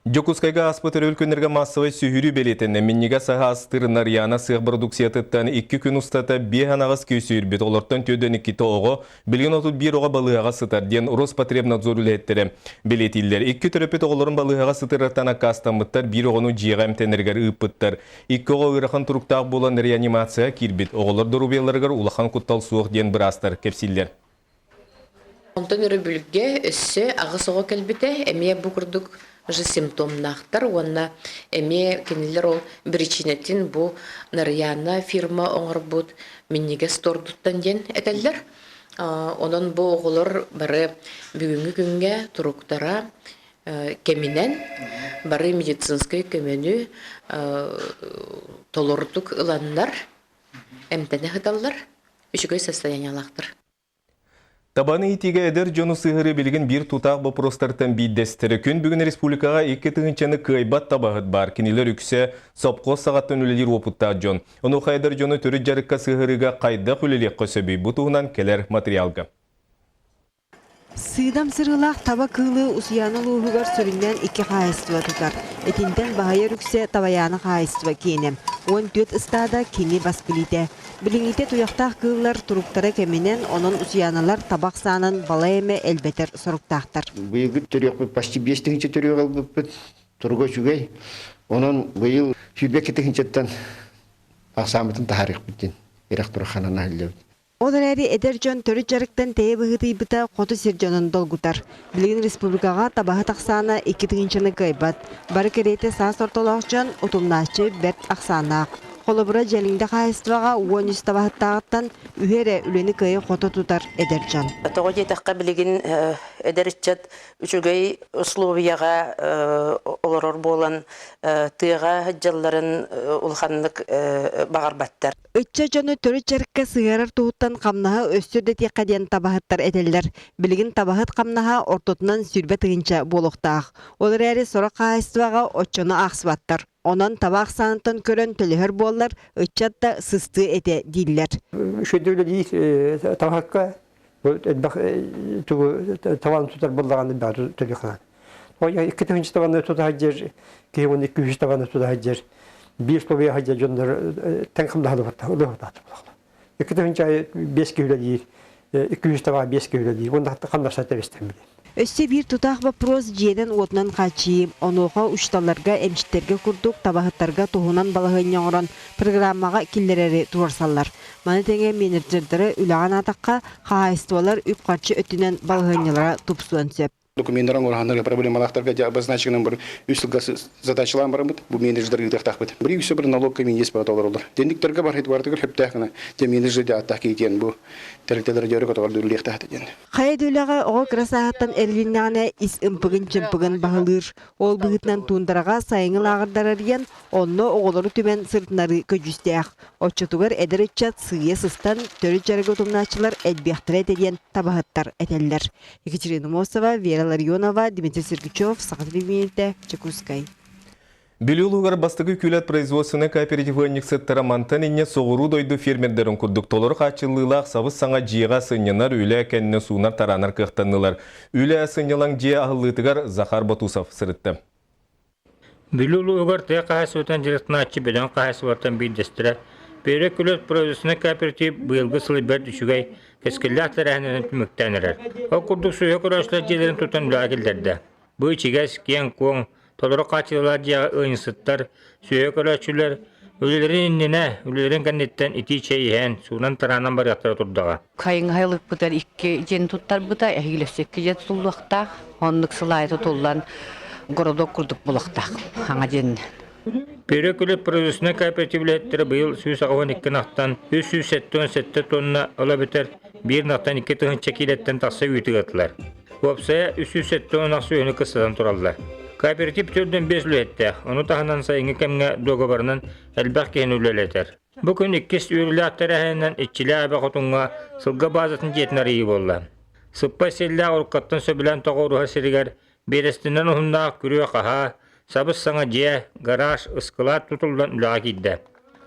Жокускайга аспытыр өлкөнерге массовай сүйірі белетені меннеге саға астырынар яна сığ продукциятыттан 2 күн устата бейханағыз көсүйір бет оларттан төден 2 оғы білген отыл 1 оға балығаға сытар ден Роспотребнадзор үлеттері. Белетілдер 2 төрөпет оғыларын балығаға сытыраттан аққа астамыттар 1 оғыны жиға әмтенергер ұппыттар. 2 оға ұйрақан тұрықтағы болан реанимация кирбет оғылар дұрубеларығар улахан құттал суық ден бір астар кепсиллер. Онтан үрі бүлге өссі ағыс оға кәлбіте әмия бұқырдық же симптомнахтар, онна эме кенелер ол причинетин бу нарьяна фирма оңыр бұд миннеге стордуттан ден әтелдер. Онын бу оғылыр бары бүгінгі күнге тұруқтара кеминен, бары медицинской көмену толордук ыланнар, әмтәне ғыдалар, үшігөй состояниялақтыр. Табаны итиге әдер жону сығыры білген бір тұтақ бұпростартан бейдестері күн бүгін республикаға 2 тыңынчаны кайбат табағыт бар. Кенелер үксе сопқо сағаттан өлелер опыттақ жон. Оны қайдар жону түрі жарыққа сығырыға қайда құлелек қөсөбей бұтуғынан келер материалға. Сыйдам сырылақ таба кылы усияны луғығар сүрінен 2 қайыстыва тұтар. Этинтен бағайыр үксе табаяны қайыстыва кейінем. 14 ыстада кені баспылите. Біліңіте тұяқтақ кылылар тұруқтары кемінен оның усияналар табақ санын бала еме әлбетер сұрықтақтар. Бұйығы түрек почти 5 тыңче түрек алып тұрғы жүгей. Оның бұйыл сүйбек тыңчеттен ақсамытын тахарық біттен. Ирақ тұрақанан әлдеу. Олар әрі әдер-жон түрі жарықтан тәйі бұғыты бұта қоты сержонын долгутар. Білген республикаға табағы тақсаны 2 тыңчаны кайбат. Бары керейті саас ортолақ жон ұтымнашы бәрт ақсанақ. Қолыбыра жәліңді қайыстываға 13 табағыттағыттан үйері үлені кайы қоты тұтар әдер-жон. Тоғы жетаққа білген әдер-ітчат үшігей ұсловияға оларор болан тыға жалларын ұлғанлық бағарбаттар. Үтча жоны түрі жарыққа сығарар тұғыттан қамнаға өстірді текаден табағыттар әделдер. Білген табағыт қамнаға ортотынан сүрбе тығынша болуқтақ. Олар әрі сора қайыстываға отчоны ақсыбаттар. Онан табақ санытын көрін төлігір болар, үтчатта сысты әте дейілер. Шөйдеулі дейіз табаққа таван тұтар болдағаны бәрі төлігіған. 2 тығыншы таваны тұтар жер, кейін 200 таваны тұтар жер. 5 тобия хajja jonlar tanqimdalı var. 2 tığınca 5 kilo değil. 200 tava 5 kilo değil. Onda hatta qandasa tebestem. Өссе бір тұтақ вопрос жеден отынан қачиым. Онуға ұшталарға, әмшіттерге күрдік, табағыттарға тұғынан балығын оңыран программаға келдерері туарсалар. Маны тәңе менеджердері үліған атаққа қағайыстуалар үп қарчы өттінен балығынылара тұпсуан сөп. Документтарын орғанларға проблемалақтарға обозначенным бір үстілгі задачаларын барымыд, бұл менеджердерге дақтақ бет. Бір үйсі бір налогқа мен ес бағат олар олар. Дендіктерге бар бардығыр хөптәқіні, де менеджерде аттақ кейтен бұл тәріктелер жөрі көтіғар дүрлі ектақты ден. Қай дөйліға оғы красағаттан әрлінағына ис үмпігін-чүмпігін бағылыр. Ол бұғытнан туындарға сайыңыл ағырдарарген, онны оғылары түмен сыртынары көжістеяқ. Отчытуғар әдір үтчат сүйе сыстан төрі жарығы тұмнашылар әлбияқтыр әтеден табағыттар әтелілер. Екатерина Мосова, Вера Ларионова, Дмитрий Сергичев, Сақадвимиевте, Чекускай. Білулуғар бастығы күлет производственны кооперативы сеттара мантаніне соғыру дойды фермердерін күрдік толыр қачылылақ сабыз саңа жиға сынянар үлі әкәніне суынар таранар қықтанылар. Үлі сынялан жия ағылытығар Захар Батусов сырытты. Білулуғар тәй қағасы өтен жырықтына атчы бәден қағасы вартан бейдестірі. Бері күлет производственны кооператив бұйылғы сылы бәр düşігай кәскілләқтер әнінен түміктәнірер. Ол күрдік суя күрәшілер жерлерін тұтан үләкелдерді. Бұй чигәс кен коң, толыры қачылылар жағы ұйынсыттар, суя күрәшілер, өлелерін иннене, өлелерін кәнеттен ити чайыхән, суынан таранан бар яқтары тұрдыға. Кайын хайлық бұдар 2 жен тұттар бұда, әгілесекке жет сұлуқтақ, онлық сылайы тұтылдан ғұрыдық күрдік бұлықтақ, аңа женінен. Бері күліп продюсіне кооперативлеттері бұйыл сүйіс ағуан 2 нақтан 370 тонна ола бітер 1 нақтан 2 тұғынша келеттен тақса үйтік атылар. Опсая 370 тонна сүйіні қыстадан тұралдар. Кооператив түрден 5 үлетті, оны тағынан сайыңы кәмге доғабарынан әлбәқ кейін үлелетер. Бүкін 2 үйрілі аттар әйінен etçili әбі құтынға сылға базатын жетін арайы болды. Sıppa sella orqattan söbilen toğuruha sirger, berestinden ohundağı kürüye qaha, sabız sana je, garaj, ıskılat tutuldan ülağa giddi.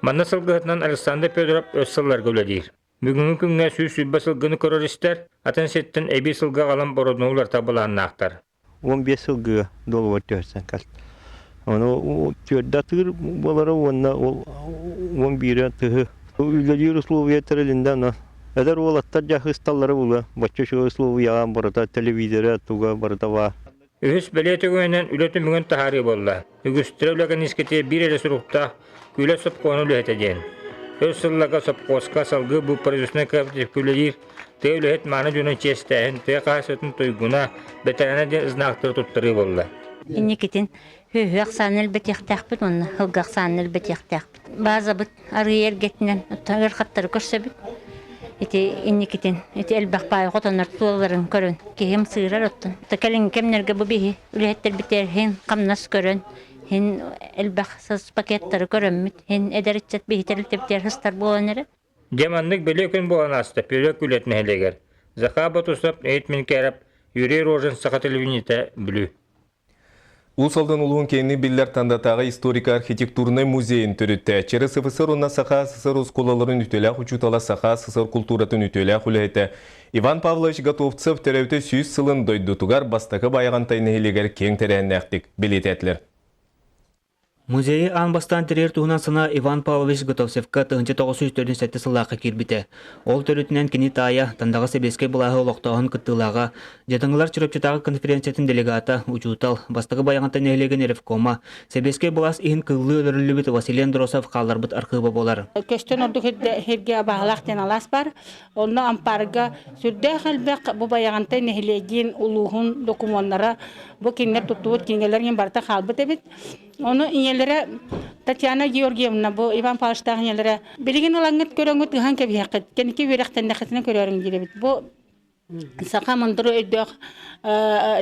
Manna sılgıhıtnan Alexander Pödorov öz sıllar göledir. Bugünkü günge süs-sübba sılgını körür ister, atan setten ebi sılga qalan borodunu ular tabulanını aktar. 15 sılgı dolu ötüyorsan kal. Onu tüydatır balara on biri tıhı. Ülgeci условия terelinden eder olattar jahıstalları bula. Başka şu условия barata televizöre tuga barata va. Ühüs belete gönen ületin mügün tahari bolla. Ügüstre ülegan iskete bir ele surukta küle sop konu lühetedен. Öz sıllaga sop koska salgı bu prezüsne kaptif külelir. Te ület mana jönün çesteğin te qasatın toyguna beterene de ıznaktır tuttarı bolla. İnnikitin hühüq sanil betiyaqtaqbit onu hılgaq sanil betiyaqtaqbit. Bazabit arıyer getinen tağır xattarı körsebit. Iti innikitin iti elbaq pay qotanlar tuğların körün kehim sığırar ottun. Takalin kemnerge bu bihi ülehettir biter hin qamnas körün. Hin elbaq sas paketleri körünmüt. Hin ederitcet bihi teriltebiter hıstar boğanları. Jamanlık belekün boğan asta pörek ületine heleger. Zakabat usap eğitmin kerap yüreği rojun saqa televizyonita bülü. Usaldan uluğun kenini biller tandatağı historik arxitekturna muzeyin törütte. Çeri sıfısır ona sağa sısır uskolaların ütölək uçutala sağa sısır kulturatın ütölək uləhete. Ivan Pavlovich Gatovtsev terevte 100 sılın doydutugar bastakı bayağantayını heleger keng terennəqtik. Bilet etler. Музейі анбастан терер туһунан сына Иван Павлович Готовцевка 1947 сыллаққа кирбите. Ол төрүтүнен кини тая тандағы себеске бұлағы олықтағын кыттылаға, жадыңылар чырыпчытағы конференциятын делегата Учутал, бастығы баяғантан әлеген Еревкома, себеске бұлас иін кыллы өлірілі біт Василий Андросов қаларбыт арқыбы болар. Көстен ордық херге бағылақтен алас бар, оны ампарға сүрді қалбақ бұл баяғантан әлеген ұлығын документара бұл кенлер тұттуыт кенгелерген барта қалбыт әбет. Onu inyelere Tatyana Georgievna bu Ivan Pavlovich inyelere bilgin olangıt köröngüt han kebi hakit keniki verekten nakatına körörün girebit bu saqa mandırı ödök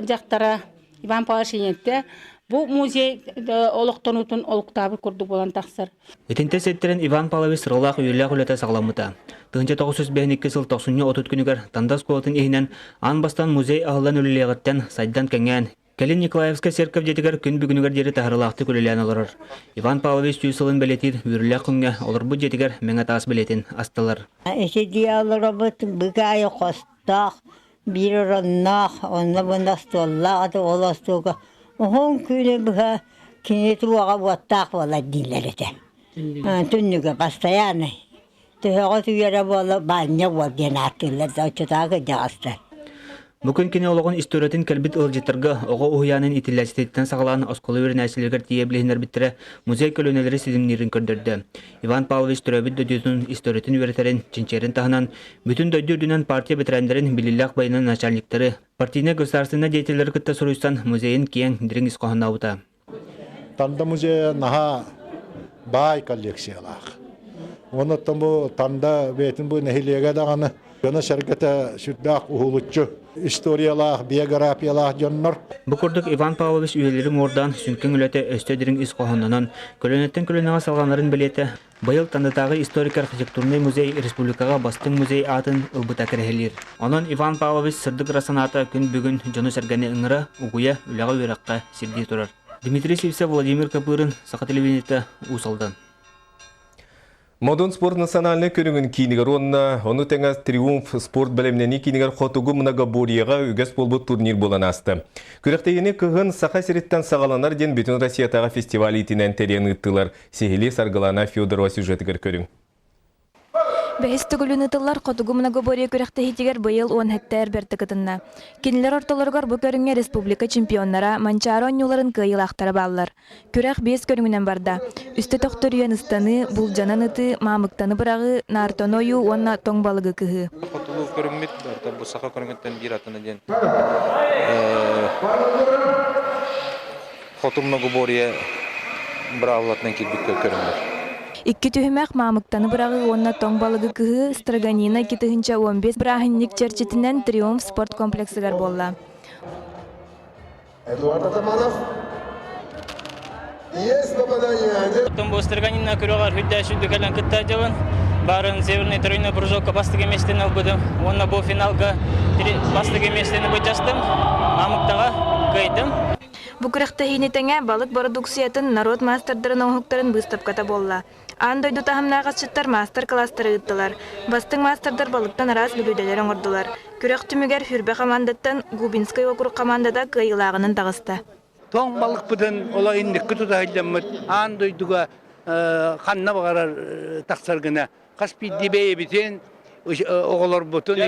jaktara Ivan Pavlovich inyette bu muzey oluqtanutun oluqtabı kurdu bolan taqsır. Etinte settiren Ivан Pavlovich sırılaq üyelaq ülete sağlamıta. 1952 сыл 90 күнігер Тандас колатын ehinen anbastan muzey ağılan ölüleğitten saydan kengen Келин Николаевска серков жетигер күн бүгүнүгер дери тахырлақты көрелен олар. Иван Павлович түйсылын белетир, үрілі күнге олар бұ жетигер мәңі таас белетін астылар. Эші диялары бұт бүгайы қостақ, бір ұрыннақ, онына бұнда столлағы ол астуға. Оғын күні бұға кенет руаға бұаттақ болар дейлер еті. Түннігі постоянный. Түхіға түйері болы барне бол ген аттылар, заучытағы жағастар. Бүгін кені олығын исторетін кәлбіт ылжеттіргі оғы ұхыянын итіләсететтен сағалан осколы өрін әсілігер тие білігінер біттірі музей көлөнелері сезімнерін көрдірді. Иван Павлович түрәбіт дөдетінің исторетін өретерін, чинчерін тағынан, бүтін дөддердінен партия бітірәндерін білілләқ байының начальниктері, партийне государственна деятелері күтті сұруйстан музейін кең дірің исқоғын ауыта. Танда музей наға бай коллекциялақ. Оны танда бетін бұл нәхилеге дағаны Yana şirkete sürdük uğulutçu istoriyalar, biyografiyalar canlar. Bu kurduk Iván Pavlovich üyelerim oradan sünkün ülete östödürün iz qoğundanan, kölönetten kölöneğe salğanların bileti, bayıl tanıtağı historik arxitekturny muzey Respublikaga bastın muzey atın ılbıta kerehelir. Onun Iván Pavlovich sırdık rasanata gün bugün jonu sergeni ıngıra, uguya, ülağı üyrakka sirdi turar. Dmitri Sivse, Vladimir Kapırın, Saqa televizyonda Usaldan. Modern спорт национальный көріңін кейінігер онына, оны тәңіз Триумф спорт бәлемнені кейінігер қотуғы мұнагаборияға үгес болбыт турнир болан асты. Көріқтейіне кығын сақа сереттен сағаланар ден бүтін Россиятаға фестивалі итінен тәрен ұттылар. Сехили Саргалана Федорова сюжетігер көрің. Бәхісті күлін ұтылар қотуғы мұнагабория көріқті хетігер бұйыл 10 хеттер бәрті кітінна. Кенілер орталарғар бұл көріңе республика чемпионнара Манчаро оңныларын күйіл ақтары балылар. Көріқ 5 көріңінен барда. Үсті тоқтыр үйен ұстаны, бұл жанан ұты, мамықтаны бұрағы, нартон ойу, онна тоң балығы күйі. Қотуғы көріңмет, бұл сақа көріңеттен бір атына ден. Қоту мұнагабория бір авлатынан келбік көріңдер. Икки түхімәк мамықтаны бұрағы онна тоң балығы күйі Страганина 215 бірағынник черчетінен Триумф спорт комплексігер болла. Бұл Страганина көріғар хүддәшілді кәлін күтті жауын. Барын северный тройной прыжокка бастығы еместені бұдым. Онна бұл финалға бастығы еместені бұйчастым. Мамықтаға көйдім. Букырақта хейнетеңе балық продукциятын народ мастердарын оңықтарын бұстапката болла. Андойду тахымнаға шыттар мастер-кластары ұттылар. Бастың мастердар балықтан араз бүлуделер оңырдылар. Күрек түмігер хүрбе командаттан Губинскай округ командада кайылағының тағысты. тоң балық бүтін ола иннекке тұтайдамыд, ан дойдуға қанна бағарар тақсаргына. Қаспи дебейе бітен, оғылар бұтын,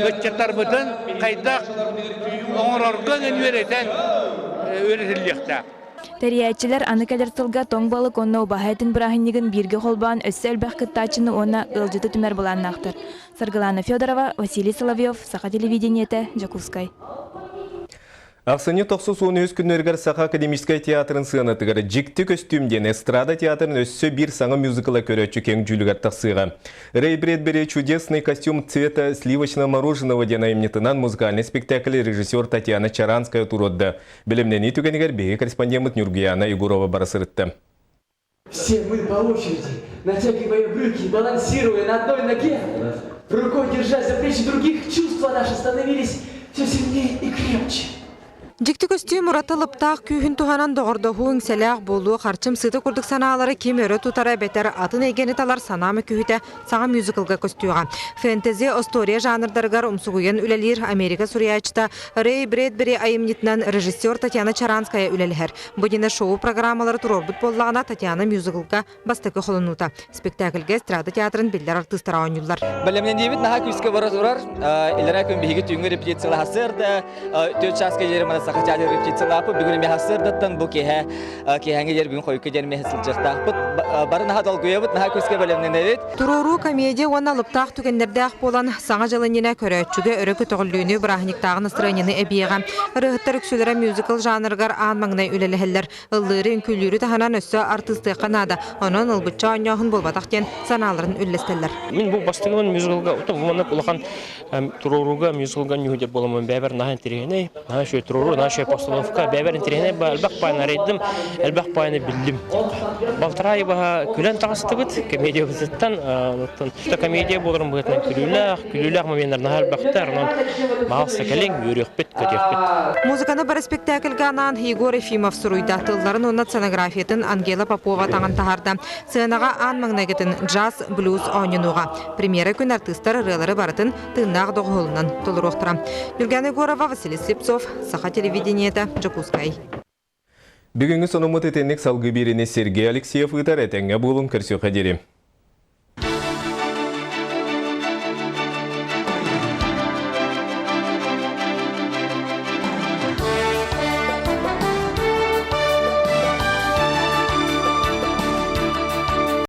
өтчеттар бұтын, қайдақ оңырарғын өнверетен өретілдіқта. Тәрияетчілер аны кәлертілгі тоң балық онна обағайтын бірахыннігін бірге қолбаған өссі әлбәқ кіттачыны онна ылжыты түмер боланнақтыр. Саргалана Федорова, Василий Соловьев, Саха телевидениеті, Жакускай. Ақсыны 90 күннергер Саха академическай театрын сығанатығыр жікті көстюмден эстрада театрын өссі бір саңы мюзикла көрөтчі кең жүлігер тақсыға. Рэй Брэдбери чудесный костюм цвета сливочно-мороженого дена имнетынан музыкальный спектакль режиссер Татьяна Чаранская туродды. Білімнені түгенігер бегі корреспондент Нюргияна Егорова барасырытты. Все мы по очереди, натягивая брюки, балансируя на одной ноге, рукой держась за плечи других, чувства наши становились все сильнее и крепче. Жикті көстюм ұратылыптақ күйін туғанан доғырдығуың сәләқ болу қарчым сыты күрдік саналары кем өрі тұтара бәтер атын егені талар санамы күйіті саңа мюзиклға көстюға. Фэнтези, остория жанрдарғар ұмсығуен үлелер Америка Сурьячта Рэй Брэдбери айымнетінен режиссер Татьяна Чаранская үлелер. Бұдені шоу программалары тұрорбыт боллағына Татьяна мюзиклға бастықы қолынута. Спектакльге эстрада театрын білдер артыстара ойнулар. Бәлемнен дейбіт наға күске баразурар, илара күн бейгі түйінгі репетициялы хасырды, 4 часқа жерімі Сахачали репетициялапы бүгін ме хасырдаттан бұл кехәңге жер бүгін қойыққа жерме хасылчықтақпыт. Бары наға долгуябыт, наға көске бөлемнен әвет. Туруру комедия оны алыптақ түгендердәқ болан саңа жылынена көрәтчіге өрі күтіғілдүйіні бірахниктағын ыстырайнені әбейға. Рығыттар үксілері мюзикл жанрғар аңмаңнай үлеліхелер. Ұллыры үнкүллері таханан өссі артысты қанады. Оның ұлбытча оңяғын болбатақтен саналарын үллестелер. Мен бұл бастығын мюзиклға ұтым, ұлақан туруруға мюзиклға нүйдеп боламын бәбір нағын терегіне, наға шөй туруру, наша постановка бәбер интернет әлбәқ пайны рейдім, әлбәқ пайны білдім. Балтырай баға күлән тағысты бұд, комедия бұзыттан, комедия болырым бұғытынан күліләқ мәменлерін әлбәқтар, мағылсы кәлең, үйрек біт, көтек біт. Музыканы бір спектакльға анан Егор Ефимов сұруйда, тылларын онат сценографиятын Ангела Попова таңын тағарда. Сценаға анмаңнагетін джаз, блюз ойнынуға. Премьера күн артыстар рылары барытын тыңнақ доғылынан толыр оқтыра. Юлган Егорова, Василий Слепцов, Саха телевидениеті, Жакускай. Бүгінгі сонымыт етенік салғы беріне Сергей Алексеев ұтар әтәңе болын көрсі қадері.